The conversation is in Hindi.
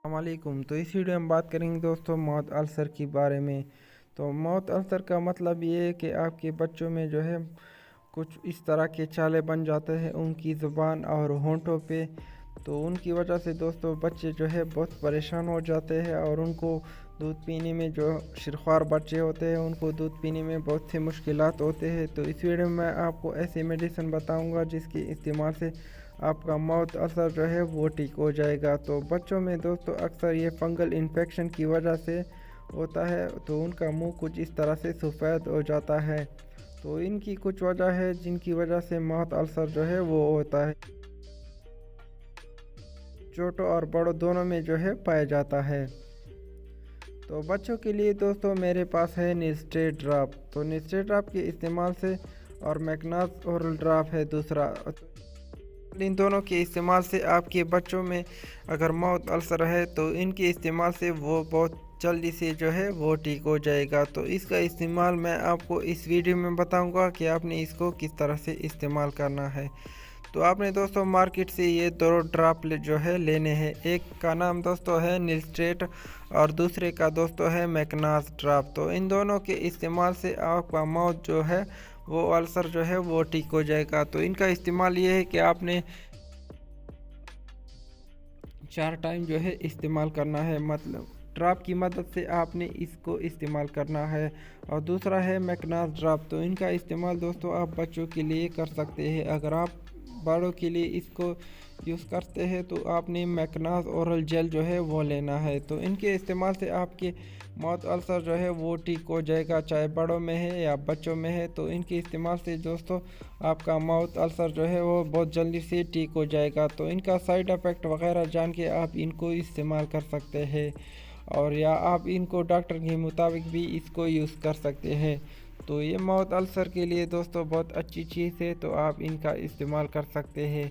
वालेकुम। तो इस वीडियो में बात करेंगे दोस्तों मौत अल्सर के बारे में। तो मौत अल्सर का मतलब ये है कि आपके बच्चों में जो है कुछ इस तरह के छाले बन जाते हैं उनकी ज़ुबान और होंठों पे। तो उनकी वजह से दोस्तों बच्चे जो है बहुत परेशान हो जाते हैं और उनको दूध पीने में जो शिरख्वार बच्चे होते हैं उनको दूध पीने में बहुत सी मुश्किलात होते हैं। तो इस वीडियो में मैं आपको ऐसी मेडिसिन बताऊंगा जिसके इस्तेमाल से आपका माउथ अल्सर जो है वो ठीक हो जाएगा। तो बच्चों में दोस्तों अक्सर ये फंगल इन्फेक्शन की वजह से होता है, तो उनका मुंह कुछ इस तरह से सफ़ेद हो जाता है। तो इनकी कुछ वजह है जिनकी वजह से माउथ अल्सर जो है वो होता है, छोटों और बड़ों दोनों में जो है पाया जाता है। तो बच्चों के लिए दोस्तों मेरे पास है निस्टेड ड्राप। तो निस्टेड ड्राप के इस्तेमाल से और मैकनास ओरल ड्राप है दूसरा। इन दोनों के इस्तेमाल से आपके बच्चों में अगर माउथ अल्सर है तो इनके इस्तेमाल से वो बहुत जल्दी से जो है वो ठीक हो जाएगा। तो इसका इस्तेमाल मैं आपको इस वीडियो में बताऊंगा कि आपने इसको किस तरह से इस्तेमाल करना है। तो आपने दोस्तों मार्केट से ये दो ड्राप जो है लेने हैं। एक का नाम दोस्तों है निस्टेट और दूसरे का दोस्तों है मैकनास ड्राप। तो इन दोनों के इस्तेमाल से आपका माउथ जो है वो अल्सर जो है वो ठीक हो जाएगा। तो इनका इस्तेमाल ये है कि आपने 4 टाइम जो है इस्तेमाल करना है, मतलब ड्राप की मदद से आपने इसको इस्तेमाल करना है। और दूसरा है मैकनास ड्राप। तो इनका इस्तेमाल दोस्तों आप बच्चों के लिए कर सकते हैं। अगर आप बड़ों के लिए इसको यूज़ करते हैं तो आपने मैकनास ओरल जेल जो है वो लेना है। तो इनके इस्तेमाल से आपके माउथ अल्सर जो है वो ठीक हो जाएगा, चाहे बड़ों में है या बच्चों में है। तो इनके इस्तेमाल से दोस्तों आपका माउथ अल्सर जो है वो बहुत जल्दी से ठीक हो जाएगा। तो इनका साइड इफ़ेक्ट वगैरह जान के आप इनको इस्तेमाल कर सकते हैं और या आप इनको डॉक्टर के मुताबिक भी इसको यूज़ कर सकते हैं। तो ये माउथ अल्सर के लिए दोस्तों बहुत अच्छी चीज़ है, तो आप इनका इस्तेमाल कर सकते हैं।